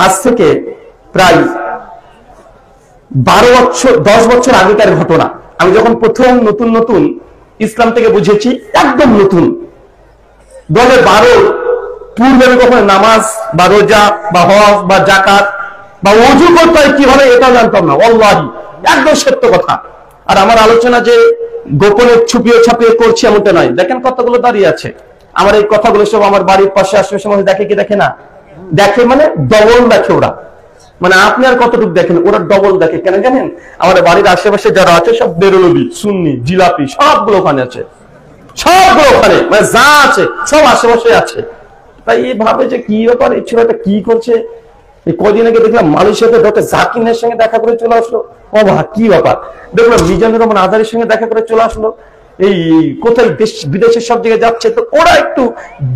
আজ থেকে প্রায় 12 বছর 10 বছর আগেকার ঘটনা। আমি যখন প্রথম নতুন নতুন ইসলাম থেকে বুঝেছি, একদম নতুন 2012 পূর্বে আমি কখনো নামাজ বা রোজা বা হজ বা জাকাত বা ওযু করতে হয় কিভাবে এটা জানতাম না, আল্লাহি একদম সত্য কথা। আর আমার আলোচনা যে গোপনে ছুপিয়ে ছাপিয়ে করছি এমনটা নয়। দেখেন কতগুলো দাঁড়িয়ে আছে, আমার এই কথাগুলো সব আমার বাড়ির পাশে আশেপাশে মানুষ দেখে কি দেখে না? দেখে, মানে ডবল দেখে ওরা। মানে আপনি আর কতটুকু দেখেন, ওরা ডবল দেখে। কেন জানেন? আমাদের বাড়ির আশেপাশে যারা আছে সব বেরোলবি, সুন্নি, জিলাপি সবগুলো ওখানে আছে, সবগুলো ওখানে, মানে যা আছে সব আশেপাশে আছে। তাই এই ভাবে যে কি ব্যাপার, এই ছেলেটা কি করছে। এই কদিন আগে দেখলাম মালয়েশিয়াতে ডক্টর জাকিরের সঙ্গে দেখা করে চলে আসলো। ও ভা, কি ব্যাপার। দেখলাম মিজানুর রহমান আজারির সঙ্গে দেখা করে চলে আসলো। এই কোথায় দেশ বিদেশের সব জায়গায় যাচ্ছে, তো ওরা একটু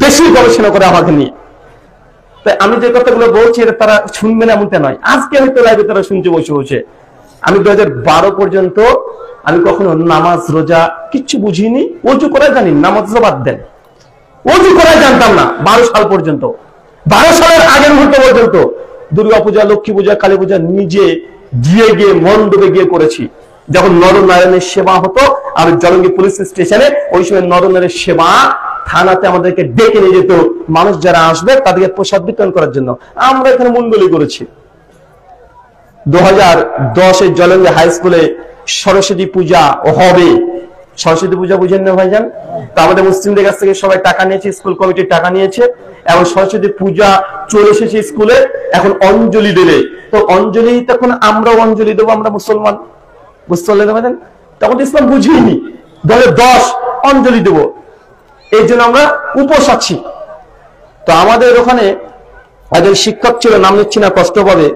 বেশি গবেষণা করে আমাকে নিয়ে। তাই আমি যে কথাগুলো বলছি এটা তারা শুনবে না এমনটা নয়। আজকে হয়তো লাইভে তারা শুনছে বসে বসে। আমি 2012 পর্যন্ত আমি কখনো নামাজ রোজা কিচ্ছু বুঝিনি, ওযু করা জানি, নামাজ বাদ দেন, ওযু করা জানতাম না 12 সাল পর্যন্ত। 12 সালের আগের মুহূর্ত পর্যন্ত দুর্গা পূজা, লক্ষ্মী পূজা, কালী পূজা নিজে গিয়ে মণ্ডপে গিয়ে করেছি। যখন নরনারায়ণের সেবা হতো আর জলঙ্গি পুলিশ স্টেশনে, ওই সময় নরনারায়ণের সেবা থানাতে আমাদেরকে ডেকে নিয়ে যেত, মানুষ যারা আসবে তাদেরকে প্রসাদ বিতরণ করার জন্য। আমরা এখানে মন্ডলী করেছি। 2010 জলঙ্গি হাই স্কুলে সরস্বতী পূজা হবে। সরস্বতী পূজা বুঝেন না ভাইজান? তো আমাদের মুসলিমদের কাছ থেকে সবাই টাকা নিয়েছে, স্কুল কমিটির টাকা নিয়েছে, এবং সরস্বতী পূজা চলে এসেছে স্কুলে। এখন অঞ্জলি দেবে, তো অঞ্জলি তখন আমরাও অঞ্জলি দেবো, আমরা মুসলমান, বুঝতে পারলেন? তখন ইসলাম বুঝিনি, 2010 অঞ্জলি দেবো, এই জন্য আমরা উপোস আছি। তো আমাদের ওখানে একজন শিক্ষক ছিল, নাম নিচ্ছি না, কষ্ট পাবে,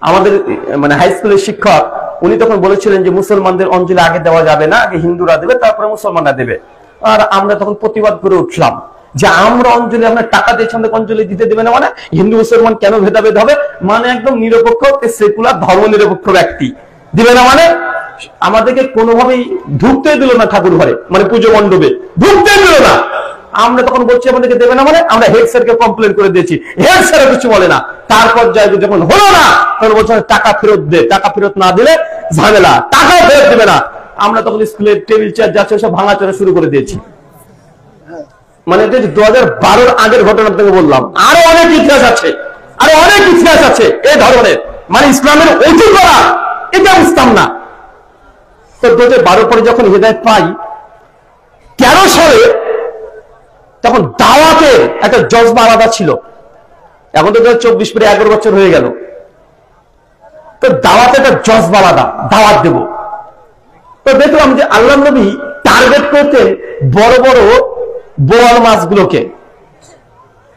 আমাদের মানে হাই স্কুলের শিক্ষক। উনি তখন বলেছিলেন যে মুসলমানদের অঞ্জলি আগে দেওয়া যাবে না, আগে হিন্দুরা দেবে তারপরে মুসলমানরা দেবে। আর আমরা তখন প্রতিবাদ করে উঠলাম যে আমরা অঞ্জলি, আমরা টাকা দিয়েছি, আমাদের অঞ্জলি দিতে দেবে না, মানে হিন্দু মুসলমান কেন ভেদাভেদ হবে, মানে একদম নিরপেক্ষ সেকুলার ধর্ম নিরপেক্ষ ব্যক্তি দিবে না, মানে আমাদেরকে কোনোভাবেই ঢুকতে দিল না ঠাকুর ঘরে, মানে পুজো মণ্ডপে ঢুকতে দিল না। আমরা তখন বলছি আমাদেরকে দেবে না, মানে আমরা হেড স্যারকে কমপ্লেন করে দিয়েছি, হেড স্যার কিছু বলে না। তারপর যাই যখন হলো না তখন বলছে টাকা ফেরত দে, টাকা ফেরত না দিলে ঝামেলা, টাকাও ফেরত দেবে না। আমরা তখন স্কুলের টেবিল চেয়ার যাচ্ছে সব ভাঙাচোরা শুরু করে দিয়েছি। মানে 2012 আগের ঘটনা থেকে বললাম। আরো অনেক ইতিহাস আছে, আরো অনেক ইতিহাস আছে এই ধরনের, মানে ইসলামের ওযু করা এটা বুঝতাম না। তো 2012 পরে যখন হেদায়েত পাই 13 সালে, তখন দাওয়াতের একটা জজবা আলাদা ছিল। এখন তো 2024 পরে 11 বছর হয়ে গেল। তো দাওয়াতে একটা জজবা আলাদা, দাওয়াত দেব। তো দেখলাম যে আল্লাহ নবী টার্গেট করতেন বড় বড় বোয়াল মাছগুলোকে,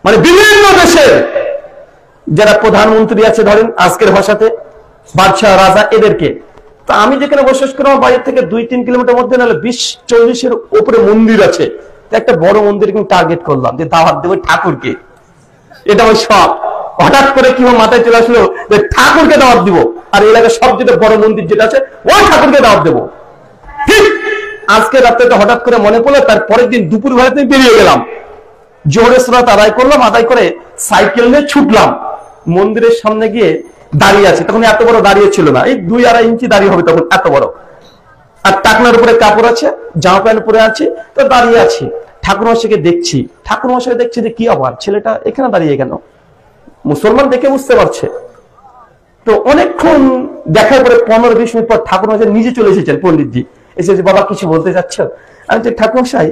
মানে বিভিন্ন দেশের যারা প্রধানমন্ত্রী আছে, ধরেন আজকের ভাষাতে বাদশাহ, রাজা, এদেরকে। তো আমি যেখানে বসবাস করি আমার বাড়ি থেকে 2-3 কিলোমিটার মধ্যে নাহলে 20-40-এর উপরে মন্দির আছে। একটা বড় মন্দির টার্গেট করলাম যে দাওয়াত দেবো ঠাকুরকে। এটা ওই সব হঠাৎ করে কি মাথায় চলে আসলো যে ঠাকুরকে দাওয়াত দিব, আর এলাকার সবচেয়ে বড় মন্দির যেটা আছে ওই ঠাকুরকে দাওয়াত দেবো। ঠিক আজকে রাত্রে হঠাৎ করে মনে পড়লো, তার পরের দিন দুপুর বেলাতে বেরিয়ে গেলাম, জোহরের সালাত আদায় করলাম, আদায় করে সাইকেল নিয়ে ছুটলাম। মন্দিরের সামনে গিয়ে দাঁড়িয়ে আছে, তখন এত বড় দাঁড়িয়ে ছিল না, এই 2-2.5 ইঞ্চি দাঁড়িয়ে হবে তখন, এত বড়। আর টাকনার উপরে কাপড় আছে, জামা প্যান্ট পরে আছে, তো দাঁড়িয়ে আছি। ঠাকুর মশাইকে দেখছি, ঠাকুর মশাই দেখছি যে কি আবার ছেলেটা এখানে দাঁড়িয়ে কেন, মুসলমান দেখে বুঝতে পারছে। তো অনেকক্ষণ দেখার পরে 15-20 মিনিট পর ঠাকুর মশাই নিজে চলে এসেছেন, পন্ডিতজি এসেছে। বাবা কিছু বলতে চাচ্ছ? আমি যে ঠাকুর মশাই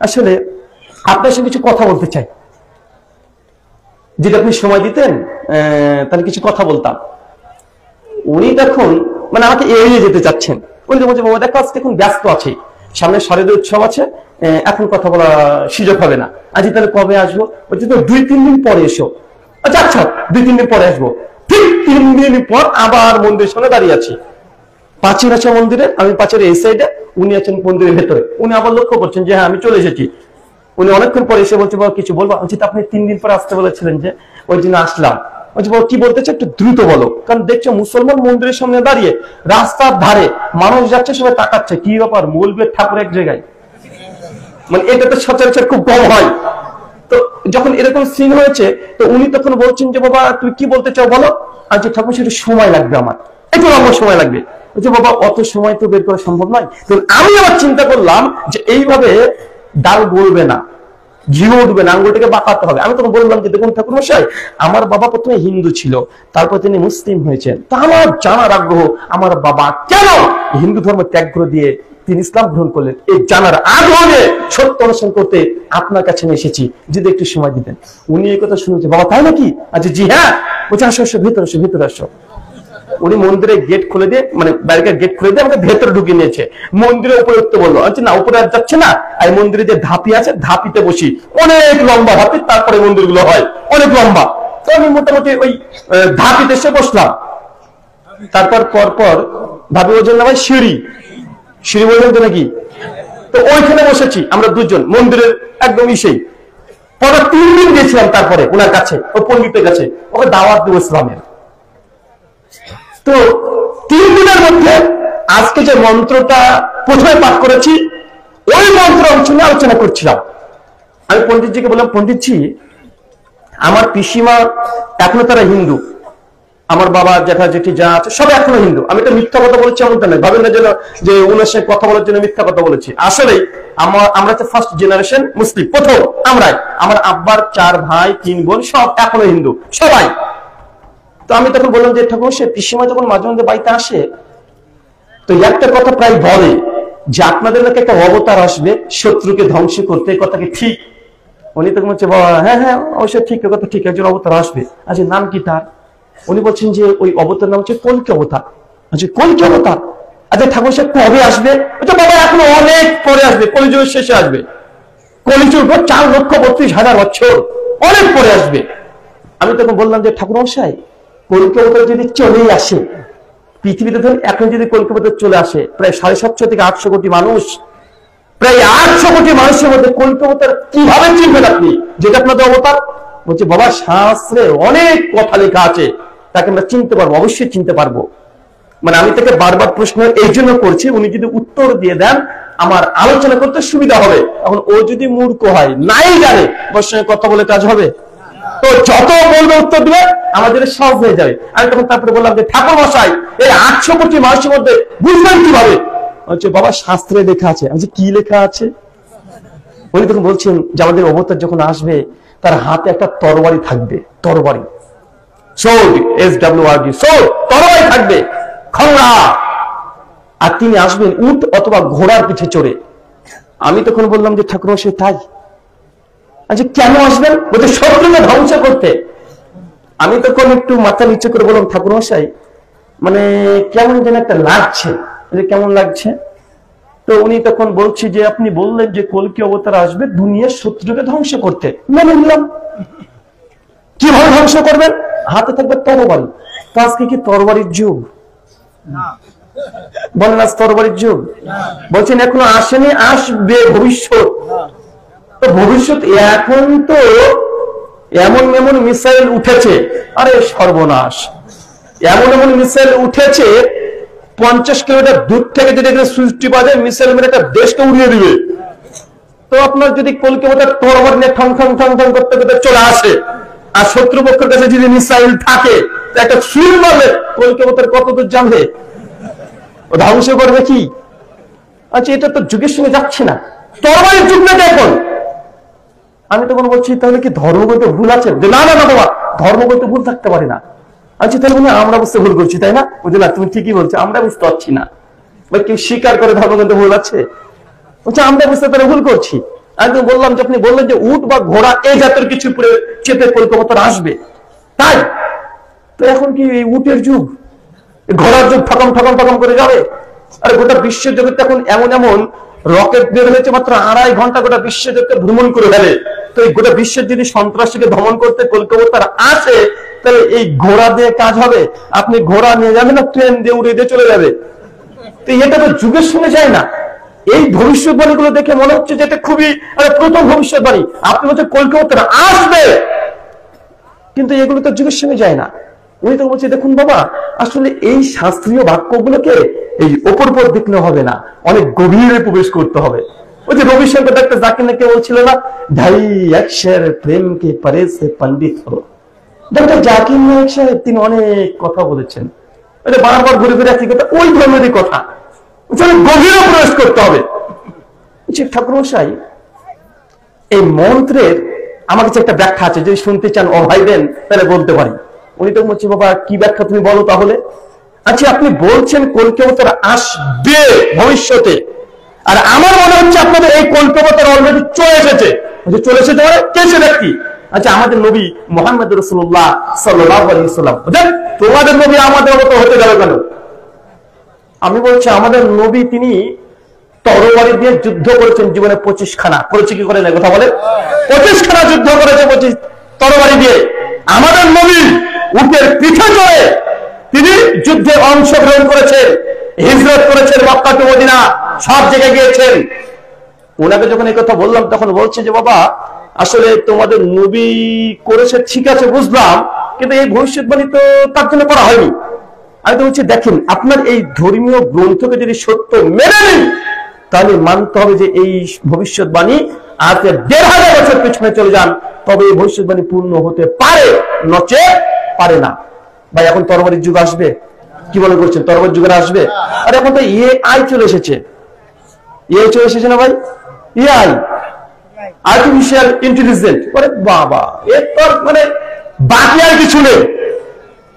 আসলে আপনার সঙ্গে কিছু কথা বলতে চাই, যেটা আপনি সময় দিতেন তাহলে কিছু কথা বলতাম। উনি তখন মানে আমাকে এড়িয়ে যেতে চাচ্ছেন। উনি তো বলছে বাবা দেখো আজকে এখন ব্যস্ত আছে, সামনে শারদীয় উৎসব আছে, এখন কথা বলা সুযোগ হবে না। আজ তাহলে কবে আসবো? বলছে তো 2-3 দিন পরে এসো। আচ্ছা আচ্ছা 2-3 দিন পরে আসবো। ঠিক 3 দিন পর আবার মন্দিরের সামনে দাঁড়িয়ে আছি, পাঁচিল আছে মন্দিরের, আমি পাঁচিলের এই সাইডে, উনি আছেন মন্দিরের ভেতরে। উনি আবার লক্ষ্য করছেন যে হ্যাঁ আমি চলে এসেছি। উনি অনেকক্ষণ পরে এসে বলছে বাবা কিছু বলবো? বলছি আপনি 3 দিন পরে আসতে বলেছিলেন যে, ওই জন্য আসলাম। বলছি বাবা কি বলতে চাই একটু দ্রুত বলো, কারণ দেখছো মুসলমান মন্দিরের সামনে দাঁড়িয়ে, রাস্তার ধারে মানুষ যাচ্ছে সবাই তাকাচ্ছে, কি ব্যাপার মৌলবীর ঠাকুর এক জায়গায়, মানে এটা তো সচরাচর খুব কম হয়। তো তো যখন এরকম সিন হয়েছে, তো উনি তখন বলছেন যে বাবা তুমি কি বলতে চাও বলো। আর যে ঠাকুর সেটা সময় লাগবে, আমার একটু লম্বা সময় লাগবে। যে বাবা অত সময় তো বের করা সম্ভব নয়। তো আমি আবার চিন্তা করলাম যে এইভাবে ডাল গলবে না, ঘি উঠবে না, আঙ্গুলটাকে বাঁকাতে হবে। আমি তখন বললাম যে দেখুন ঠাকুর মশাই, আমার বাবা প্রথমে হিন্দু ছিল, তারপর তিনি মুসলিম হয়েছেন। তা আমার জানার আগ্রহ, আমার বাবা কেন হিন্দু ধর্ম ত্যাগ করে দিয়ে তিনি ইসলাম গ্রহণ করলেন, এই জানার আগ্রহে সত্য অনুসরণ করতে আপনার কাছে আমি এসেছি, যদি একটু সময় দিতেন। উনি এই কথা শুনেছে, বাবা তাই নাকি? আচ্ছা জি হ্যাঁ। বলছে আসো আসো, ভিতরে আসো, ভিতরে আসো। উনি মন্দিরে গেট খুলে দিয়ে, মানে ব্যারিকেড গেট খুলে দিয়ে আমাকে ভেতরে ঢুকিয়ে নিয়েছে। মন্দিরের উপরে উঠতে বললো। আচ্ছা না, উপরে আর যাচ্ছে না, আর মন্দিরে যে ধাপি আছে ধাপিতে বসি, অনেক লম্বা ধাপি, তারপরে মন্দিরগুলো হয় অনেক লম্বা। তো আমি মোটামুটি ওই ধাপিতে এসে বসলাম। তারপর পরপর ভাবি ওজন না ভাই সিঁড়ি, সিঁড়ি বললেন তো নাকি? তো ওইখানে বসেছি আমরা দুজন, মন্দিরের একদম ইসেই। পরে 3 দিন গেছিলাম তারপরে ওনার কাছে, ওই পণ্ডিতের কাছে, ওকে দাওয়াত দেবো ইসলামের। তো 3 দিনের মধ্যে আজকে যে মন্ত্রটা প্রথমে পাঠ করেছি, ওই মন্ত্র অংশ নিয়ে আলোচনা করছিলাম। আমি পণ্ডিতজিকে বললাম, পণ্ডিতজি আমার পিসিমা এখনো তারা হিন্দু, আমার বাবা জ্যাঠা জেঠি যা আছে সব এখনো হিন্দু। আমি তো মিথ্যা কথা বলছি এমনটা নয়, ভাবেন না যেন যে ওনার সাথে কথা বলার জন্য মিথ্যা কথা বলেছি। আসলে আমরা তো ফার্স্ট জেনারেশন মুসলিম, প্রথম আমরাই। আমার আব্বার 4 ভাই 3 বোন সব এখনো হিন্দু, সবাই। তো আমি তখন বললাম যে ঠাকুর সে পিসিমা যখন মাঝে মাঝে বাড়িতে আসে, তো একটা কথা প্রায় বলে যে আপনাদের নাকি একটা অবতার আসবে শত্রুকে ধ্বংস করতে, কথা কি ঠিক? উনি তখন বলছে বাবা হ্যাঁ হ্যাঁ অবশ্যই ঠিক, কথা ঠিক, একজন অবতার আসবে। আচ্ছা নাম কি তার? উনি বলছেন যে ওই অবতার নাম হচ্ছে কল্কি অবতার। আচ্ছা কল্কি অবতার, আচ্ছা ঠাকুর সাহেব কবে আসবে? আচ্ছা বাবা এখনো অনেক পরে আসবে, কলিযুগের শেষে আসবে। কলিযুগ 4,32,000 বছর, অনেক পরে আসবে। আমি তখন বললাম যে ঠাকুর মশাই কল্কি অবতার যদি চলেই আসে পৃথিবীতে, ধরুন এখন যদি কল্কি অবতার চলে আসে, প্রায় 750 থেকে 800 কোটি মানুষ, প্রায় 800 কোটি মানুষের মধ্যে কল্কি অবতার কিভাবে চিনবেন আপনি যেটা আপনাদের অবতার? বলছে বাবা শাস্ত্রে অনেক কথা লেখা আছে, তাকে আমরা চিনতে পারবো, অবশ্যই চিনতে পারবো। মানে আমি তাকে বারবার প্রশ্ন এই জন্য করছি, উনি যদি উত্তর দিয়ে দেন আমার আলোচনা করতে সুবিধা হবে। এখন ও যদি মূর্খ হয়, নাই জানে, ওর সঙ্গে কথা বলে কাজ হবে? তো যত বলবে উত্তর দিবে আমাদের সহজ হয়ে যাবে। আমি তখন তারপরে বললাম যে ঠাকুর মশাই এই 800 কোটি মানুষের মধ্যে বুঝবেন কিভাবে? বলছে বাবা শাস্ত্রে লেখা আছে। আমি কি লেখা আছে? উনি তখন বলছেন যে আমাদের অবতার যখন আসবে তার হাতে একটা তরবারি থাকবে, তরবারি, সোর্ড, SWORD, সোর্ড, তরবারি থাকবে, খড়া। আর তিনি আসবেন উট অথবা ঘোড়ার পিঠে চড়ে। আমি তখন বললাম যে ঠাকুর মশাই তাই? আচ্ছা কেন আসবেন? বলতে শত্রুকে ধ্বংস করতে। আমি তখন একটু মাথা নিচু করে বললাম ঠাকুর মশাই মানে কেমন যেন একটা লাগছে। কেমন লাগছে? তো উনি তখন বলছি যে আপনি বললেন যে কল্কি অবতার আসবে দুনিয়ার শত্রুকে ধ্বংস করতে, মেনে নিলাম। কিভাবে ধ্বংস করবেন? হাতে থাকবে তরবারি। তো আজকে কি তরবারির যুগ? বলেন আজ তরবারির যুগ? বলছেন এখনো আসেনি, আসবে ভবিষ্যৎ। তো ভবিষ্যৎ এখন তো এমন এমন মিসাইল উঠেছে, আরে সর্বনাশ, এমন এমন মিসাইল উঠেছে 50 কিলোমিটার দূর থেকে যদি সুইচটি বাজে মিসাইল মেরে একটা দেশকে উড়িয়ে দিবে। তো আপনার যদি কল্কি অবতার তরবারি নিয়ে ঠং ঠং ঠং ঠং করতে করতে চলে আসে, আর শত্রুপক্ষের কাছে যদি মিসাইল থাকে একটা সুইচ মারলে কল্কি অবতার কত দূর জানবে, ধ্বংস করবে কি? আচ্ছা এটা তো যুগের সঙ্গে যাচ্ছে না, তরবারির যুগ না এখন। আমি তখন বলছি তাহলে কি ধর্মগত ভুল আছে? না না না বাবা, ধর্মগত ভুল থাকতে পারে না। আচ্ছা তাহলে মানে আমরা বুঝতে ভুল করছি তাই না? বুঝলি না, তুমি ঠিকই বলছো, আমরা বুঝতে পারছি না। বা কেউ স্বীকার করে ধর্মগত ভুল আছে? বলছে আমরা বুঝতে পারে ভুল করছি। আমি তো বললাম যে আপনি বললেন যে উট বা ঘোড়া এই জাতের কিছু উপরে চেপে কলকাতা আসবে, তাই? তো এখন কি উটের যুগ, ঘোড়ার যুগ ঠকম ঠকম ঠকম করে যাবে? আর গোটা বিশ্ব জগৎ এখন এমন এমন রকেট বের হয়েছে, মাত্র 2.5 ঘন্টা গোটা বিশ্ব জগৎকে ভ্রমণ করে ফেলে। তো এই গোটা বিশ্বের যদি সন্ত্রাসীকে দমন করতে কলকাতার আসে, তাহলে এই ঘোড়া দিয়ে কাজ হবে? আপনি ঘোড়া নিয়ে যাবেন না ট্রেন দিয়ে উড়ে দিয়ে চলে যাবে? তো এটা তো যুগের সঙ্গে যায় না। এই ভবিষ্যৎবাণীগুলো দেখে মনে হচ্ছে যে এটা খুবই প্রথম ভবিষ্যৎবাণী। আপনি বলছেন কলকাতা আসবে, কিন্তু এগুলো তো যুগের সঙ্গে যায় না। উনি তো বলছে দেখুন বাবা আসলে এই শাস্ত্রীয় বাক্যগুলোকে এই ওপর উপর দেখলে হবে না, অনেক গভীরে প্রবেশ করতে হবে। ওই যে রবিশঙ্কর ডাক্তার জাকির নাকি বলছিল না, ঢাই একশের প্রেম কে পরে সে পণ্ডিত হলো। ডাক্তার জাকির নায়ক সাহেব তিনি অনেক কথা বলেছেন, বারবার ঘুরে ঘুরে একই কথা, ওই ধরনেরই কথা, গভীরে প্রবেশ করতে হবে। ঠাকুর মশাই, এই মন্ত্রের আমার কাছে একটা ব্যাখ্যা আছে, যদি শুনতে চান অভাই দেন তাহলে বলতে পারি। উনি তো বলছি, বাবা কি ব্যাখ্যা তুমি বলো তাহলে। আচ্ছা, আপনি বলছেন কল্কি অবতার আসবে ভবিষ্যতে, আর আমার মনে হচ্ছে আপনাদের এই কল্কি অবতার অলরেডি চলে এসেছে। চলে এসেছে মানে কে সে ব্যক্তি? আচ্ছা, আমাদের নবী মুহাম্মদ রাসূলুল্লাহ সাল্লাল্লাহু আলাইহি ওয়াসাল্লাম, তোমাদের নবী আমাদের মতো হতে যাবে কেন? আমি বলছি, আমাদের নবী তিনি তরবারি দিয়ে যুদ্ধ করেছেন জীবনে 25 খানা। করেছে কি করে না কথা বলে? 25 খানা যুদ্ধ করেছে 25 তরবারি দিয়ে। আমাদের নবী উটের পিঠে চড়ে তিনি যুদ্ধে অংশগ্রহণ করেছেন, হিজরত করেছেন, মক্কা টু মদিনা সব জায়গায় গিয়েছেন। ওনাকে যখন এই কথা বললাম তখন বলছে যে, বাবা আসলে তোমাদের নবী করেছে ঠিক আছে বুঝলাম, কিন্তু এই ভবিষ্যৎবাণী তো তার জন্য করা হয়নি। আমি তো বলছি, দেখেন আপনার এই ধর্মীয় গ্রন্থকে যদি সত্য মেনে নিন তাহলে মানতে হবে যে এই ভবিষ্যৎবাণী আজ 1500 বছর পেছনে চলে যান, তবে এই ভবিষ্যৎবাণী পূর্ণ হতে পারে, নচে পারে না। ভাই এখন তরবারির যুগ আসবে, কি মনে করছেন তরবারির যুগে আসবে? আর এখন তো এআই চলে এসেছে, এআই চলে এসেছে না ভাই, এআই আর্টিফিশিয়াল ইন্টেলিজেন্স। আরে বাবা, এর তো মানে বাকি আর কিছু নেই।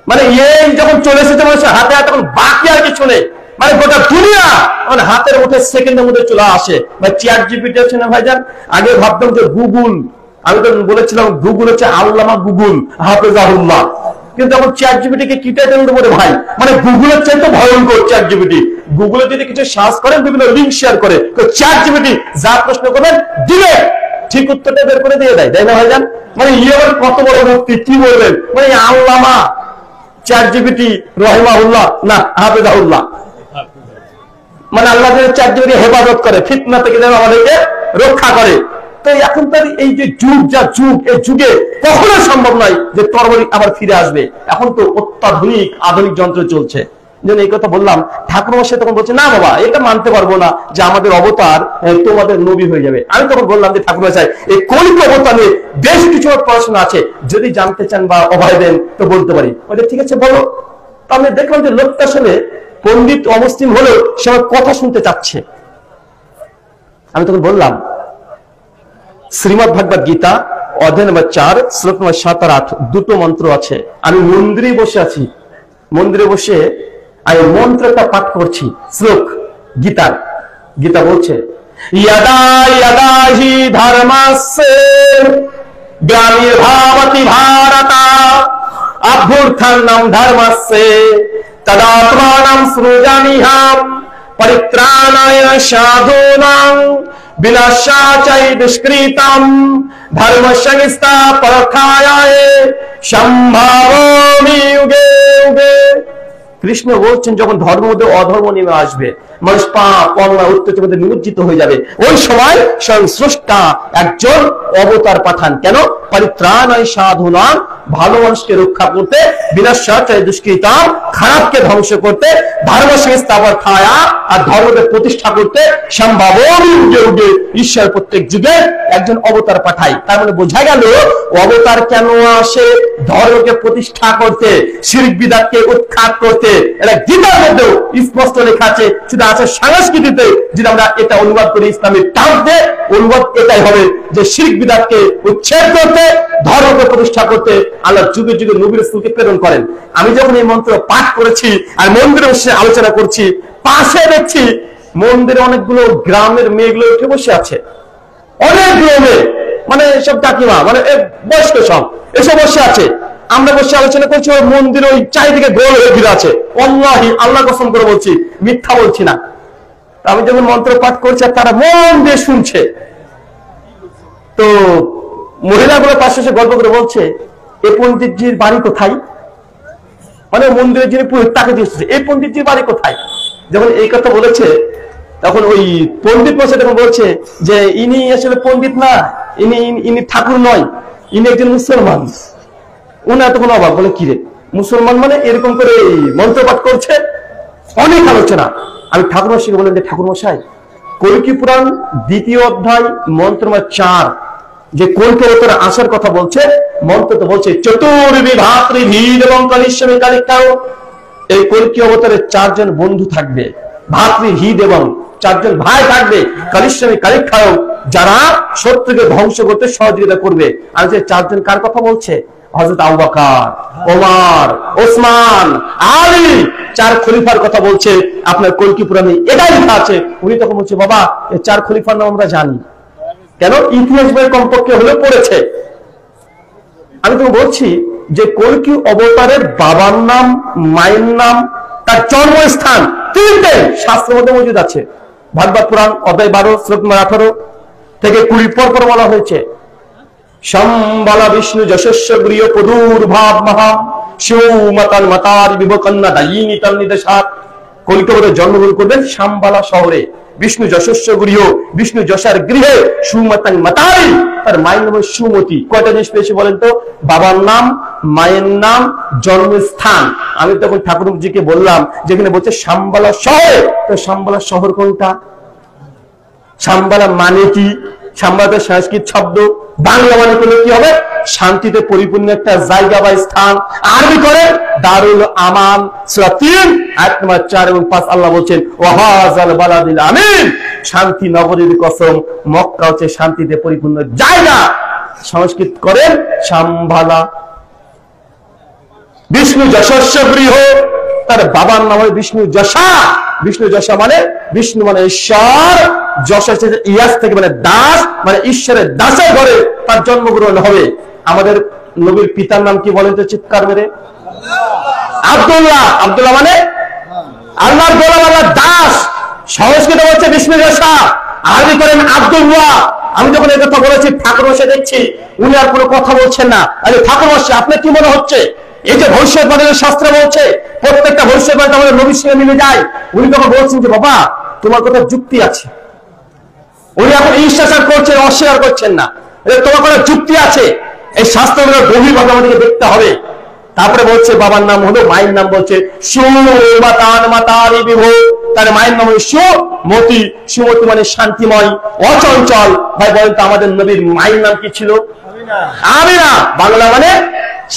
মানে এই যখন চলে এসেছে মানুষের হাতে হাতে, তখন বাকি আর কিছু নেই। মানে গোটা দুনিয়া মানে হাতের মুঠে সেকেন্ডের মধ্যে চলে আসে। বা চ্যাট জিপিটি আছে না ভাইজান, আগে ভাবতাম যে গুগল, আমি তো বলেছিলাম গুগল হচ্ছে আল্লামা গুগল হাফেজাহুল্লাহ, কিন্তু এখন চ্যাট জিপিটি কে কি টাইটেল দেবো রে ভাই? মানে গুগলের চাইতে ভয়ঙ্কর চ্যাট জিপিটি। গুগলে যদি কিছু সার্চ করেন, বিভিন্ন লিঙ্ক শেয়ার করে, তো চ্যাট জিপিটি যা প্রশ্ন করবেন দিলে ঠিক উত্তরটা বের করে দিয়ে দেয়, তাই না ভাইজান? মানে আবার কত বড় মুক্তি, কি বলবেন? মানে আল্লামা চ্যাট জিপিটি রহিমাহুল্লাহ না হাফেজাহুল্লাহ, মানে আল্লাহ চ্যাট জিপিটি হেফাজত করে, ফিতনা থেকে যেন আমাদেরকে রক্ষা করে। তো এখন তার এই যে যুগ, যা যুগ, এই যুগে কখনো সম্ভব নয় যে তরবারি আবার ফিরে আসবে। এখন তো অত্যাধুনিক আধুনিক যন্ত্র চলছে। যেন এই কথা বললাম, ঠাকুর মশাই তখন বলছে, না বাবা এটা মানতে পারবো না যে আমাদের অবতার তোমাদের নবী হয়ে যাবে। আমি তখন বললাম যে ঠাকুর মশাই, এই কলিক অবতার নিয়ে বেশ কিছু পড়াশোনা আছে, যদি জানতে চান বা অভয় দেন তো বলতে পারি। বলে ঠিক আছে বলো। তো আমি দেখলাম যে লোকটা আসলে পণ্ডিত অমুসলিম হলেও সে আমার কথা শুনতে চাচ্ছে। আমি তখন বললাম, শ্রীমদ ভাগবত গীতা অধ্যায় নম্বর 4 শ্লোক নম্বর 7 আর 8 দুটো মন্ত্র আছে। আমি মন্দিরে বসে আছি, মন্দিরে বসে আমি মন্ত্রটা পাঠ করছি। শ্লোক গীতার, গীতা বলছে, ইয়াদা ইয়াদা হি ধর্মস্যে গ্লানির্ভবতি ভারতা অভ্যুত্থানম ধর্মস্যে তদাত্মানম সৃজামিহাম পরিত্রাণায় সাধূনাং বিনাশায় দুষ্কৃতম ধর্ম সংস্থাপনায় সম্ভাবমি যুগে যুগে। কৃষ্ণ বলছেন, যখন ধর্ম মধ্যে অধর্ম নেমে আসবে, মানুষ পাপ অন্যায় অত্যাচারের মধ্যে নিমজ্জিত হয়ে যাবে, ওই সময় স্বয়ং স্রষ্টা একজন অবতার পাঠান। কেন? পরিত্রাণায় সাধূনাং, ভালো মানুষকে রক্ষা করতে, বিনাশায় দুষ্কৃতম, খারাপকে ধ্বংস করতে, ধর্ম সংস্থাপনায় আর ধর্মকে প্রতিষ্ঠা করতে, সম্ভাবমি যুগে যুগে, ঈশ্বর প্রত্যেক যুগে একজন অবতার পাঠায়। তার মানে বোঝা গেল অবতার কেন আসে? ধর্মকে প্রতিষ্ঠা করতে, শিরক বিদআতকে উৎখাত করতে। এটা গীতার মধ্যেও স্পষ্ট লেখা আছে। শুধু আছে সংস্কৃতিতে, যদি আমরা এটা অনুবাদ করি ইসলামের টার্মে, অনুবাদ এটাই হবে যে শিরক বিদআতকে উচ্ছেদ করতে, ধর্মকে প্রতিষ্ঠা করতে আল্লাহ যুগে যুগে নবী রাসূলকে প্রেরণ করেন। আমি যখন এই মন্ত্র পাঠ করেছি আর মন্দিরে বসে আলোচনা করছি, পাশে দেখছি মন্দিরে অনেকগুলো গ্রামের মেয়েগুলো উঠে বসে আছে, অনেকগুলো মেয়ে, মানে সব কাকিমা, মানে বয়স্ক সব এসে বসে আছে। আমরা বসে আলোচনা করছি, ওই মন্দির ওই চারিদিকে গোল হয়ে ঘিরে আছে। আল্লাহি, আল্লাহ কসম করে বলছি, মিথ্যা বলছি না। আমি যখন মন্ত্র পাঠ করছি আর তারা মন দিয়ে শুনছে, তো মহিলাগুলো পাশে এসে গল্প করে বলছে, এই পণ্ডিতজির বাড়ি কোথায়? মানে মন্দিরের যিনি পুরোহিত তাকে দিয়েছে, এই পণ্ডিতজির বাড়ি কোথায়? যখন এই কথা বলেছে, তখন ওই পণ্ডিত মশাই তখন বলছে যে ইনি আসলে পণ্ডিত না, ইনি ঠাকুর নয়, ইনি একজন মুসলমান। উনি তখন অবাক, বলে কিরে মুসলমান মানে? এরকম করে মন্ত্র পাঠ করছে, অনেক আলোচনা। আমি ঠাকুর মশাইকে বললাম যে ঠাকুর মশাই, কল্কি পুরাণ 2য় অধ্যায় মন্ত্র নম্বর 4 যে কল্কি অবতারে আসার কথা বলছে, মন্ত্র তো বলছে চতুর্বিভাতৃভীর এবং কালিশ্বরী কালিকাও। এই কল্কি অবতারে 4 জন বন্ধু থাকবে, ভাতৃহীদ এবং 4 জন ভাই থাকবে, কালিশ্বরী কালিকাও, যারা শত্রুকে ধ্বংস করতে সহযোগিতা করবে। আর যে 4 জন কার কথা বলছে? হযরত আবু বকর, ওমর, ওসমান, আলী, 4 খলিফার কথা বলছে আপনার কল্কি পুরাণে। এটাই লেখা আছে। উনি তখন বলছে বাবা এই 4 খলিফার নাম আমরা জানি, কেন ইতিহাস বই কমপক্ষে হলে পড়েছে। আমি তো বলছি যে কল্কি অবতারের বাবার নাম, মায়ের নাম, তার জন্মস্থান 3টে শাস্ত্রের মধ্যে মজুদ আছে। ভাগবত পুরাণ অধ্যায় 12 শ্লোক 18 থেকে 20 পর বলা হয়েছে সম্বালা বিষ্ণু যশস্য গৃহ পদুর্ভাব মহা শিবমাতান মাতার বিভকন্যা দায়িনী তার নির্দেশাত। কল্কি অবতার জন্মগ্রহণ করবেন শাম্বালা শহরে, বিষ্ণু যশস্য গৃহ, বিষ্ণু যশার গৃহে, সুমতান মাতারি, তার মায়ের নাম সুমতি। কয়টা জিনিস পেয়েছে বলেন তো? বাবার নাম, মায়ের নাম, জন্মস্থান। আমি তখন ঠাকুরজিকে বললাম যেখানে বলছে শাম্বালা শহরে, তো শাম্বালা শহর কোনটা? শাম্বালা মানে কি? শাম্বালা সংস্কৃত শব্দ, বাংলা মানে করলে কি হবে? শান্তিতে পরিপূর্ণ একটা জায়গা বা স্থান। আরবি করে দারুল আমান, সূরা 3 আয়াত নম্বর 4 এবং 5 আল্লাহ বলছেন ওয়াহাজাল বালাদিল আমিন, শান্তি নগরীর কসম, মক্কা হচ্ছে শান্তিতে পরিপূর্ণ জায়গা। সংস্কৃত করেন শাম্বালা। বিষ্ণু যশস্য গৃহ, তার বাবার নাম হয় বিষ্ণু যশা। বিষ্ণু যশা মানে বিষ্ণু মানে ঈশ্বর, যশা ইয়াস থেকে মানে দাস, মানে ঈশ্বরের দাসের ঘরে তার জন্মগ্রহণ হবে। আমাদের নবীর পিতার নাম কি বলেন তো চিৎকার মেরে? আব্দুল্লাহ। আব্দুল্লাহ মানে আল্লাহর গোলাম, আল্লাহর দাস। সংস্কৃত হচ্ছে বিষ্ণু যশা, আরবি করেন আব্দুল্লাহ। আমি যখন এই কথা বলেছি ঠাকুর মশাই দেখছি উনি আর কোনো কথা বলছেন না। আরে ঠাকুর মশাই আপনার কি মনে হচ্ছে এই যে ভবিষ্যৎবাণীর শাস্ত্র বলছে প্রত্যেকটা ভবিষ্যৎবাণী আমাদের নবীর সঙ্গে মিলে যায়? উনি তখন বলছেন যে বাবা তোমার কথা যুক্তি আছে। উনি এখন ঈশ্বর করছেন, অস্বীকার করছেন না। তোমার কথা যুক্তি আছে, এই শাস্ত্রগুলো গভীরভাবে আমাদেরকে দেখতে হবে। তারপরে বলছে বাবার নাম হলো, মায়ের নাম বলছে সুমতান মাতারি বিভো, তার মায়ের নাম হলো সুমতি। সুমতি মানে শান্তিময়, অচঞ্চল। ভাই বলেন তো আমাদের নবীর মায়ের নাম কি ছিল? আমিনা। বাংলা মানে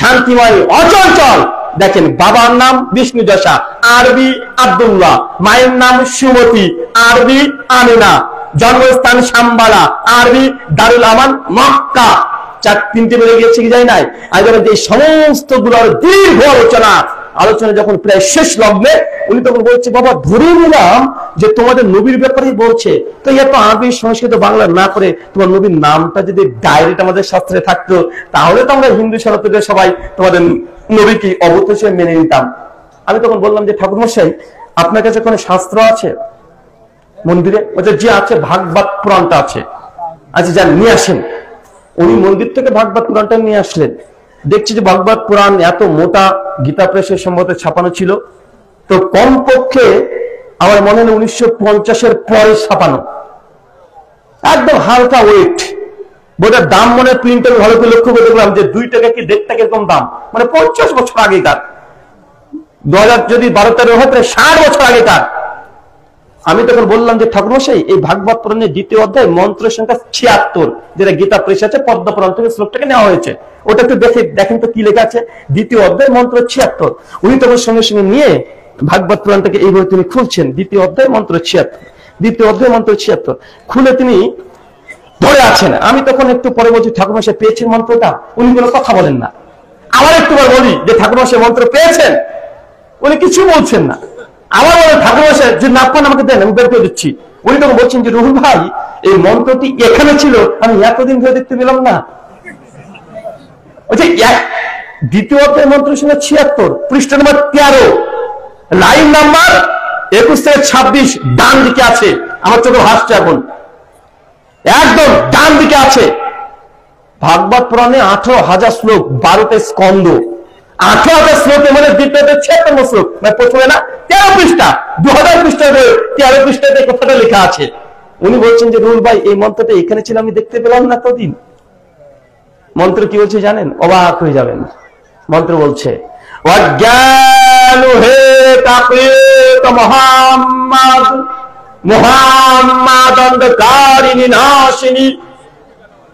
শান্তিময়, অচঞ্চল। দেখেন বাবার নাম বিষ্ণু যশা, আরবি আব্দুল্লাহ, মায়ের নাম সুমতি, আরবি আমিনা, জন্মস্থান শাম্বালা, আরবি দারুল আমান মক্কা। 3টে বেড়ে গিয়েছে কি যাই নাই? আমি বলেন যে সমস্ত গুলোর দীর্ঘ আলোচনা যখন প্রায় শেষ লগ্নে উনি তখন বলছে বাবা ধরে নিলাম যে তোমাদের নবীর ব্যাপারেই বলছে, তো এত আরবি সংস্কৃত বাংলা না করে তোমার নবীর নামটা যদি ডাইরেক্ট আমাদের শাস্ত্রে থাকতো তাহলে তো আমরা হিন্দু সনাতনীরা সবাই তোমাদের নবীকে অবতার হিসেবে মেনে নিতাম। আমি তখন বললাম যে ঠাকুর মশাই আপনার কাছে কোনো শাস্ত্র আছে মন্দিরে? বলছে যে আছে, ভাগবত পুরাণটা আছে। আচ্ছা যান নিয়ে আসেন। উনি মন্দির থেকে ভাগবত পুরাণটা নিয়ে আসলেন। দেখছি যে ভাগবত পুরাণ এত মোটা, গীতা প্রেসের সম্ভবত ছাপানো ছিল, তো কমপক্ষে আমার মনে হয় 1950-এর পরে ছাপানো, একদম হালকা ওয়েট। বইটার দাম মনে প্রিন্ট আমি ভালো করে লক্ষ্য করে দেখলাম যে 2 টাকা কি 1.5 টাকা এরকম দাম, মানে 50 বছর আগেকার। 2000 যদি 12-13 হয় তাহলে 60 বছর আগেকার। আমি তখন বললাম যে ঠাকুরমশাই এই ভাগবত পুরাণের 2য় অধ্যায় মন্ত্রের সংখ্যা 76, যেটা গীতা প্রেস আছে, পদ্ম পুরাণ থেকে শ্লোকটাকে নেওয়া হয়েছে। ওটা একটু দেখেন তো কি লেখা আছে। 2য় অধ্যায় মন্ত্র 76। উনি তখন সঙ্গে সঙ্গে নিয়ে ভাগবত পুরাণটাকে এইভাবে তিনি খুলছেন, 2য় অধ্যায় মন্ত্র 76, 2য় অধ্যায় মন্ত্র 76 খুলে তিনি ধরে আছেন। আমি তখন একটু পরে বলছি ঠাকুরমশাই পেয়েছেন মন্ত্রটা? উনি কোনো কথা বলেন না। আবার একটুবার বলি যে ঠাকুরমশাই মন্ত্র পেয়েছেন? উনি কিছু বলছেন না। আবার বলে ঠাকুরমশাই যে না পান আমাকে দেন, আমি বের করে দিচ্ছি। উনি তখন বলছেন যে রুহুল ভাই এই মন্ত্রটি এখানে ছিল, আমি এতদিন ধরে দেখতে পেলাম না। ওই যে 2য় অধ্যায় মন্ত্র ছিল 76, পৃষ্ঠা নম্বর 13, লাইন নাম্বার 21 থেকে 26 ডান দিকে আছে। আমার চোখে ভাসছে এখন, একদম ডান দিকে আছে। ভাগবত পুরাণে 18,000 শ্লোক, 12টা স্কন্ধ, 18,000 শ্লোকে মানে 276 শ্লোক, মানে প্রথমে না 13 পৃষ্ঠা, 2000 পৃষ্ঠা 13 পৃষ্ঠাতে কথাটা লেখা আছে। উনি বলছেন যে রুল ভাই এই মন্ত্রটা এখানে ছিল, আমি দেখতে পেলাম না এতদিন। মন্ত্র কি বলছে জানেন? অবাক হয়ে যাবেন। মন্ত্র বলছে অজ্ঞান হে তাপেত মোহাম্মদ মুহাম্মাদ অন্ধকারিণী নাশিনী,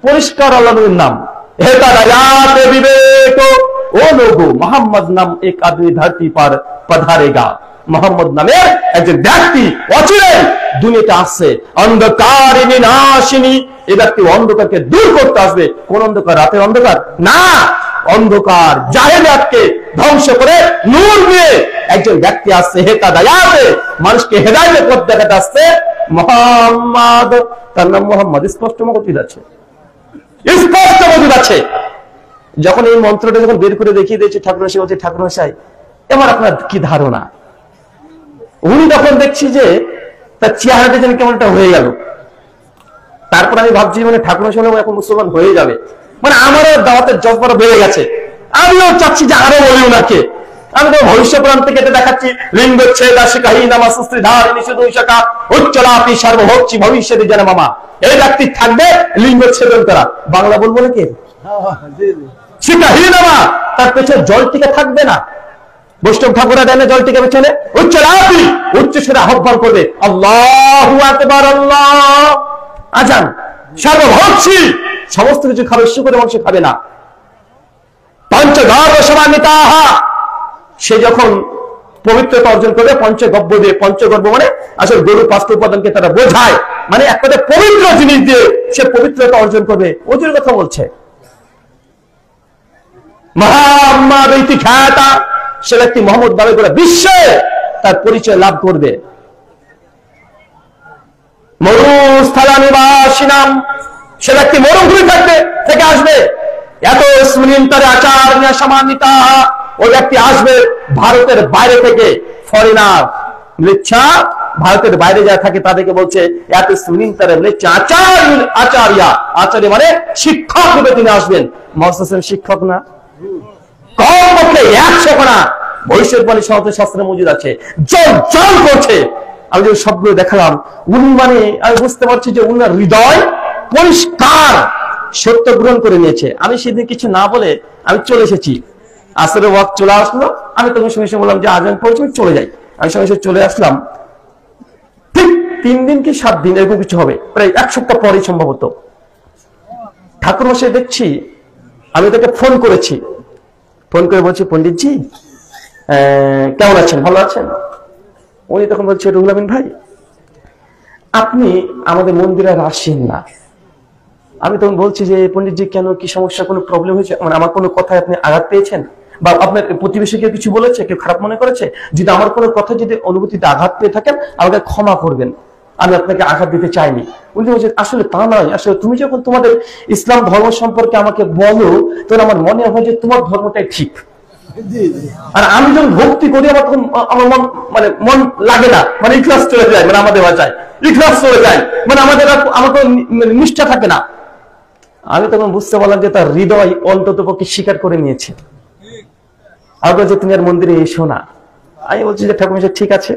পরিষ্কার আল্লাহ নবীর নাম। হেদায়াত বিবেক ও লোগো, মোহাম্মদ নাম এক আদমি ধরতি পার পধারেগা। মোহাম্মদ নামের একজন ব্যক্তি অচিরে দুনিয়াতে আসছে, অন্ধকারিণী নাশিনী, এই ব্যক্তি অন্ধকারকে দূর করতে আসবে। কোন অন্ধকার? রাতের অন্ধকার না, অন্ধকার জাহেলিয়াতকে ধ্বংস করে নূর নিয়ে একজন ব্যক্তি আসছে, হেদায়াতে মানুষকে হেদায়েতের পথ দেখাতে আসছে মুহাম্মদ। তার নাম মুহাম্মদ, স্পষ্ট মজুদ আছে, স্পষ্ট মজুদ আছে। যখন এই মন্ত্রটা যখন বের করে দেখিয়ে দিয়েছে ঠাকুর মশাই, বলছে ঠাকুর মশাই এবার আপনার কি ধারণা? উনি তখন দেখছি যে তার চেহারাটা যেন কেমন একটা হয়ে গেল। তারপর আমি ভাবছি মানে ঠাকুর মশাই এখন মুসলমান হয়ে যাবে, মানে আমারও দাওয়াতের জজবাটা বেড়ে গেছে। আমিও চাচ্ছি যে আরো বলি ওনাকে। আমি তো ভবিষ্যপুরাণ থেকে এটা দেখাচ্ছি, লিঙ্গচ্ছেদ শিকাহী নামাসুস্ত্রী ধারী নিষেধ শাখা উচ্চলাপি সর্বভক্ষী ভবিষ্যতে যেন মামা, এই ব্যক্তি থাকবে লিঙ্গচ্ছেদন করা। বাংলা বলবো নাকি? শিকাহী নামা, তার পেছনে জল টিকে থাকবে না। বৈষ্ণব ঠাকুরা দেয় না জল টিকে পেছনে? উচ্চলাপি, উচ্চ স্বরে আহ্বান করবে আল্লাহু আকবার, আল্লাহ আজান, সর্বভক্ষী সমস্ত কিছু খাবে, শুকরের মাংস খাবে না। পঞ্চগর্ভ সমানিতাহা, সে যখন পবিত্রতা অর্জন করবে পঞ্চগর্ভ দিয়ে, পঞ্চগর্ভ মানে আসলে গরুর 5টি উপাদানকে তারা বোঝায়, মানে একটা পবিত্র জিনিস দিয়ে সে পবিত্রতা অর্জন করবে। ওদের কথা বলছে মুহাম্মদ ইতিখ্যাতা, সে ব্যক্তি মোহাম্মদ দাবি করে বিশ্বে তার পরিচয় লাভ করবে। মরুস্থলানিবাসিনাম, সে ব্যক্তি মরুভূমি থেকে আসবে। এত স্মৃন্তরে আচার সমানিতা, ওই ব্যক্তি আসবে ভারতের বাইরে থেকে, ফরেনার মৃচ্ছা, ভারতের বাইরে যা থাকে তাদেরকে বলছে এত স্মৃন্তরে মৃচ্ছা আচার্য, আচার্য মানে শিক্ষক রূপে তিনি আসবেন। মহাসাসেন শিক্ষক না, কমপক্ষে 100 খানা ভবিষ্যৎবাণী শাস্ত্রে মজুদ আছে, জল জল করছে। আমি যে সবগুলো দেখালাম, উনি মানে আমি বুঝতে পারছি যে উনার হৃদয় পরিষ্কার, সত্য গ্রহণ করে নিয়েছে। আমি সেদিন কিছু না বলে আমি চলে এসেছি, আসরের ওয়াক্ত চলে আসলো, আমি তখন সঙ্গে সঙ্গে বললাম যে আজান পড়ছে চলে যাই। আমি সঙ্গে সঙ্গে চলে আসলাম। ঠিক 3 দিন কি 7 দিন এরকম কিছু হবে, প্রায় 1 সপ্তাহ পরেই সম্ভবত ঠাকুর মশাই দেখছি, আমি তাকে ফোন করেছি, ফোন করে বলছি পণ্ডিতজি কেমন আছেন, ভালো আছেন? উনি তখন বলছে রুহুল আমিন ভাই আপনি আমাদের মন্দিরে আর আসেন না। আমি তখন বলছি যে পণ্ডিতজি কেন, কি সমস্যা, কোনো প্রবলেম হয়েছে, মানে আমার কোনো কথায় আপনি আঘাত পেয়েছেন, বা আপনার প্রতিবেশী কেউ কিছু বলেছে, কেউ খারাপ মনে করেছে? যদি আমার কোনো কথা যদি অনুভূতিতে আঘাত পেয়ে থাকেন আমাকে ক্ষমা করবেন, আমি আপনাকে আঘাত দিতে চাইনি। উনি বলছেন আসলে তা নয়, আসলে তুমি যখন তোমাদের ইসলাম ধর্ম সম্পর্কে আমাকে বলো তখন আমার মনে হয় যে তোমার ধর্মটাই ঠিক, আর আমি যখন ভক্তি করি আমার তখন আমার মানে মন লাগে না, মানে ইখলাস চলে যায়, মানে আমাদের ভাষায় ইখলাস চলে যায়, মানে আমাদের আমাকে নিষ্ঠা থাকে না। আমি তখন বুঝতে পারলাম যে তার হৃদয় অন্তত পক্ষে স্বীকার করে নিয়েছে। আর বলছে তুমি আর মন্দিরে এসো না। আমি বলছি যে ঠাকুর মশাই ঠিক আছে,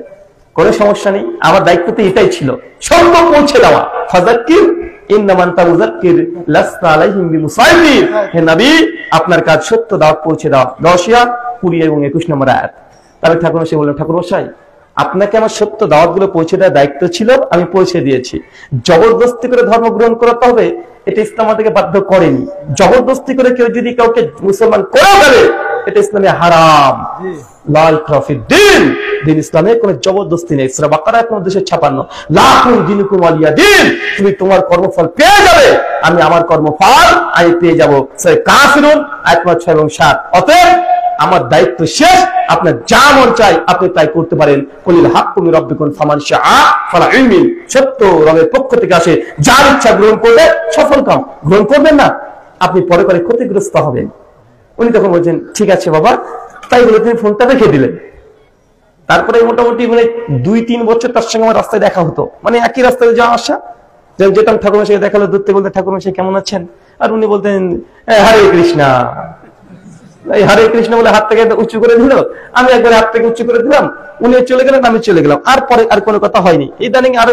কোনো সমস্যা নেই, আমার দায়িত্ব তো এটাই ছিল, সত্য পৌঁছে দেওয়া। ফাযাক্কির ইন্নামা আনতা মুযাক্কির লাসতা আলাইহিম বিমুসাইতির, হে নবী আপনার কাজ সত্য দাওয়াত পৌঁছে দেওয়া। 10 20 এবং 21 নম্বর আয়াত। তবে ঠাকুর মশাই বললেন ঠাকুর মশাই আপনাকে আমার সত্য দাওয়াতগুলো পৌঁছে দেওয়ার দায়িত্ব ছিল, আমি পৌঁছে দিয়েছি। জবরদস্তি করে ধর্ম গ্রহণ করাতে হবে এটা ইসলাম আমাদেরকে বাধ্য করেনি। জবরদস্তি করে কেউ যদি কাউকে মুসলমান করে ফেলে এটা ইসলামে হারাম। লা ইকরাহা ফিদ্দীন, দিন ইসলামে কোনো জবরদস্তি নেই। সূরা বাকারা 256 লাকুম দীনুকুম ওয়ালিয়া দীন, তুমি তোমার কর্মফল পেয়ে যাবে, আমি আমার কর্মফল আমি পেয়ে যাব। সূরা কাফিরুন আয়াত 6 এবং 7। অতএব আমার দায়িত্ব শেষ, আপনার যা মন চাই আপনি তাই করতে পারেন। কুলিল হাক্কু মির রাব্বিকুম ফামান শাআ ফালাইউমিন, সত্য রবের পক্ষ থেকে আসে, যার ইচ্ছা গ্রহণ করবে সফল কাম, গ্রহণ করবেন না আপনি পরে পরে ক্ষতিগ্রস্ত হবেন। উনি তখন বলছেন ঠিক আছে বাবা, তাই বলে তিনি ফোনটা রেখে দিলেন। তারপরে মোটামুটি মানে 2-3 বছর তার সঙ্গে আমার রাস্তায় দেখা হতো, মানে একই রাস্তায় যাওয়া আসা, যেতাম ঠাকুর মশাই দেখালো, দূরতে বলতে ঠাকুর মশাই কেমন আছেন, আর উনি বলতেন হরে কৃষ্ণা। এই হরে কৃষ্ণ বলে হাত থেকে উঁচু করে দিল, আমি একবার হাত থেকে উঁচু করে দিলাম, উনি চলে গেলেন, আমি চলে গেলাম, আর পরে আর কোনো কথা হয়নি। ইদানিং আর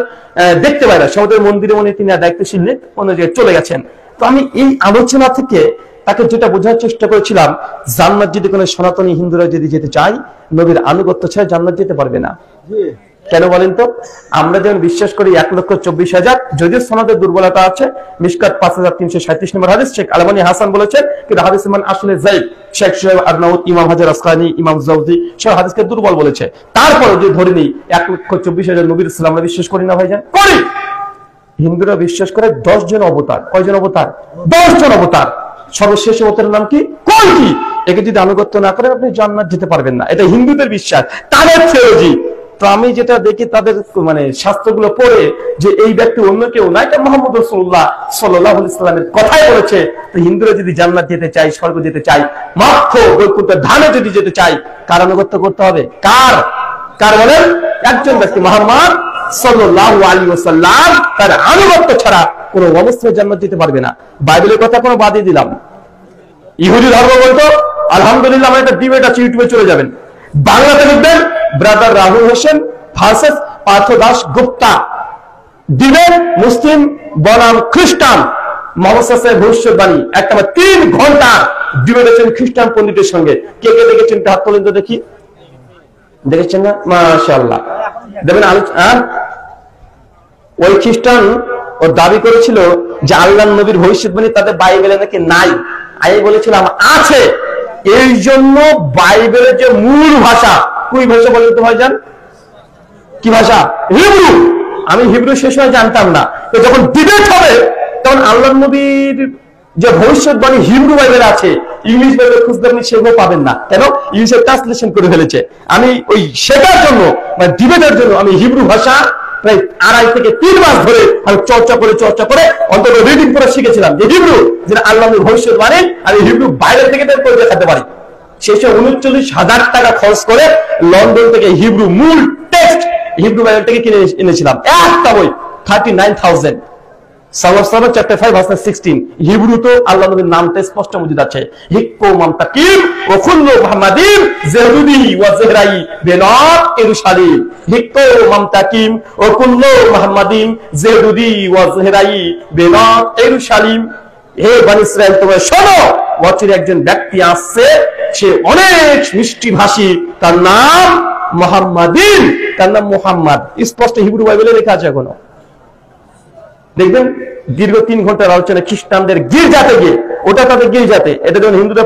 দেখতে পাই না, সমুদ্রের মন্দিরে উনি তিনি দায়িত্বশীল নেই, অন্য জায়গায় চলে গেছেন। তো আমি এই আলোচনা থেকে তাকে যেটা বোঝার চেষ্টা করেছিলাম, জান্নাত যদি কোনো সনাতনী হিন্দুরা যদি যেতে চায় নবীর আনুগত্য ছাড়া জান্নাত যেতে পারবে না। কেন বলেন তো? আমরা যেমন বিশ্বাস করি 1,24,000, যদিও সনদের দুর্বলতা আছে, মিশকাত 5337 নম্বর হাদিস, শেখ আলমানি হাসান বলেছেন, কিন্তু হাদিস মান আসলে যায়িফ। শেখ শুআইব আরনাউত, ইমাম হাজার আসকানি, ইমাম জাওজি সব হাদিসকে দুর্বল বলেছে। তারপরে যদি ধরে নিই 1,24,000 নবীর ইসলাম আমরা বিশ্বাস করি না ভাইজান? করি। হিন্দুরা বিশ্বাস করে 10 জন অবতার। কয়জন অবতার? 10 জন অবতার। সর্বশেষ অবতারের নাম কি? কল্কি। একে যদি আনুগত্য না করেন আপনি জান্নাত যেতে পারবেন না। এটা হিন্দুদের বিশ্বাস, তাদের থিওলজি। তো আমি যেটা দেখি তাদের মানে শাস্ত্রগুলো পড়ে যে এই ব্যক্তি অন্য কেউ না, এটা মুহাম্মদ রাসূলুল্লাহ সাল্লাল্লাহু আলাইহি ওয়াসাল্লামের কথাই বলেছে। তো হিন্দুরা যদি জান্নাত যেতে চায়, স্বর্গ যেতে চায়, মোক্ষ বৈকুণ্ঠ ধামে যদি যেতে চায়, কার আনুগত্য করতে হবে? কার? কার বলেন? একজন ব্যক্তি, মুহাম্মদ সাল্লাল্লাহু আলাইহি ওয়াসাল্লাম। তার আনুগত্য ছাড়া কোনো অবস্থায় জান্নাত যেতে পারবে না। বাইবেলের কথা কোনো বাদই দিলাম। ইহুদি ধর্ম বলতো, আলহামদুলিল্লাহ আমার একটা ডিবেট আছে, ইউটিউবে চলে যাবেন, বাংলাতে লিখবেন brother Rahul Hossain versus Partha Das Gupta, debate মুসলিম বনাম খ্রিস্টান, মোহাম্মদ সাল্লাল্লাহু ভবিষ্যৎবাণী। একটা 3 ঘন্টা ডিবেট আছেন খ্রিস্টান পণ্ডিতের সঙ্গে। কে কে দেখেছেন হাত তোলেন তো দেখি। দেখেছেন না? মাশাআল্লাহ। দেখবেন ওই খ্রিস্টান ও দাবি করেছিল যে আল্লাহর নবীর ভবিষ্যৎবাণী তাদের বাইবেলে নাকি নাই। আমি বলেছিলাম আছে। এই জন্য বাইবেলের যে মূল ভাষা, কোন ভাষা বলেন তো ভাইজান? কি ভাষা? হিব্রু। আমি হিব্রু সে সময় জানতাম না। তো যখন ডিবেট হবে তখন আল্লাহর নবীর যে ভবিষ্যৎবাণী হিব্রু বাইবেলে আছে, ইংলিশ বাইবেলে খুঁজলে আপনি সেগুলো পাবেন না। কেন? ইংলিশে ট্রান্সলেশন করে ফেলেছে। আমি ওই শেখার জন্য মানে ডিবেটের জন্য আমি হিব্রু ভাষা প্রায় 2.5 থেকে 3 মাস ধরে আমি চর্চা করে অন্তত রিডিং করে শিখেছিলাম যে হিব্রু যেটা আল্লাহর ভবিষ্যৎবাণী আমি হিব্রু বাইরে থেকে বের করে দেখাতে পারি। শেষে 39,000 টাকা খরচ করে লন্ডন থেকে হিব্রু মূল টেক্সট হিব্রু বাইবেল থেকে কিনে এনেছিলাম। একটা বই 39,000। সালাহ চ্যাপ্টার 5 ভার্স 16 হিব্রু তো আল্লাহর নবীর নামটা স্পষ্ট মজুদ আছে। হিক্কো মামতাকিম ওয়া কুল্লু মুহাম্মাদিন জাহরুদি ওয়া জাহরাই বিনাত ইরশালিম। হিক্কো মামতাকিম ওয়া কুল্লু মুহাম্মাদিন জাহরুদি ওয়া জাহরাই বিনাত ইরশালিম। হে বনি ইসরাইল তোমরা শোনো, অচিরে একজন ব্যক্তি আসছে, সে অনেক মিষ্টি ভাষী, তার নাম মুহাম্মাদিন, তার নাম মুহাম্মদ। স্পষ্ট হিব্রু বাইবেলে লেখা আছে। এখনো দেখবেন দীর্ঘ 3 ঘন্টার আলোচনা খ্রিস্টানদের গির্জাতে গিয়ে, ওটা তাদের গির্জাতে, এটা যেমন হিন্দুরা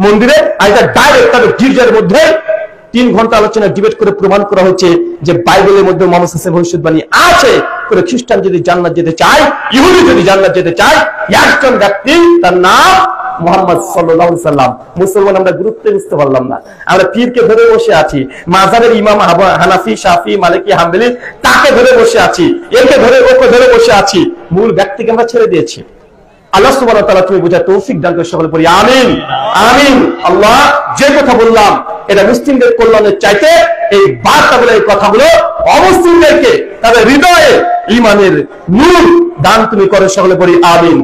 মন্দিরে, আর এটা ডাইরেক্ট তাদের গির্জার মধ্যে 3 ঘন্টা আলোচনা ডিবেট করে প্রমাণ করা হচ্ছে যে বাইবেলের মধ্যে মুহাম্মদ সাল্লাল্লাহু আলাইহি ভবিষ্যৎবাণী আছে। করে খ্রিস্টান যদি জান্নাত যেতে চায়, ইহুদি যদি জান্নাত যেতে চায়, একজন ব্যক্তি তার নাম মুহাম্মদ সাল্লাল্লাহু আলাইহি ওয়াসাল্লাম। মুসলমান আমরা গুরুত্ব বুঝতে পারলাম না। আমরা পীরকে ধরে বসে আছি, মাযহাবের ইমাম হানাফি, শাফি, মালিকি, হাম্বলি তাকে ধরে বসে আছি, একে ধরে ওকে ধরে বসে আছি, মূল ব্যক্তিকে আমরা ছেড়ে দিয়েছি। আল্লাহ সুবহানাহু ওয়া তাআলা তুমি বোঝার তৌফিক দান করে সকলে পড়ি আমিন আমিন। আল্লাহ যে কথা বললাম এটা মুসলিমদের কল্যাণের চাইতে এই বার্তাগুলো, এই কথাগুলো অমুসলিমদেরকে তাদের হৃদয়ে ঈমানের নূর দান তুমি করে সকলে পড়ি আমিন।